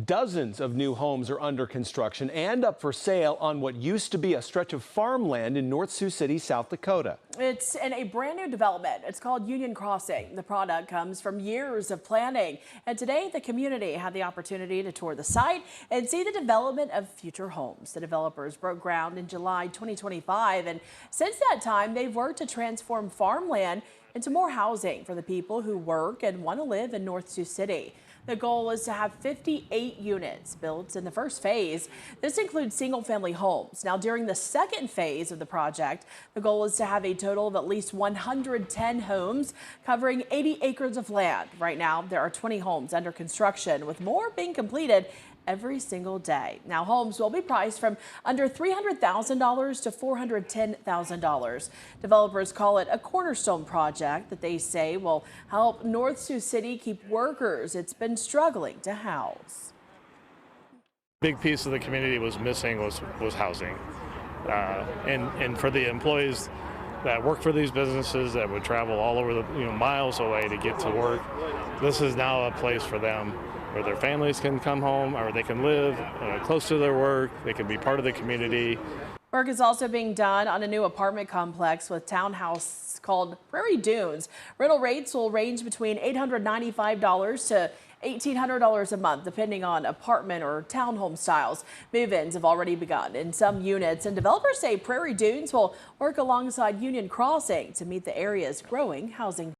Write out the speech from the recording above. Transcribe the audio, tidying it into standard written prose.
Dozens of new homes are under construction and up for sale on what used to be a stretch of farmland in North Sioux City, South Dakota. It's in a brand new development. It's called Union Crossing. The product comes from years of planning. And today, the community had the opportunity to tour the site and see the development of future homes. The developers broke ground in July 2025. And since that time, they've worked to transform farmland into more housing for the people who work and want to live in North Sioux City. The goal is to have 58 units built in the first phase. This includes single-family homes. Now, during the second phase of the project, the goal is to have a total of at least 110 homes covering 80 acres of land. Right now, there are 20 homes under construction, with more being completed every single day. Now, homes will be priced from under $300,000 to $410,000. Developers call it a cornerstone project that they say will help North Sioux City keep workers it's been struggling to house. Big piece of the community was missing was housing, and for the employees that work for these businesses that would travel all over the miles away to get to work, this is now a place for them where their families can come home, or they can live close to their work. They can be part of the community. Work is also being done on a new apartment complex with townhouse called Prairie Dunes. Rental rates will range between $895 to $1,800 a month, depending on apartment or townhome styles. Move-ins have already begun in some units, and developers say Prairie Dunes will work alongside Union Crossing to meet the area's growing housing.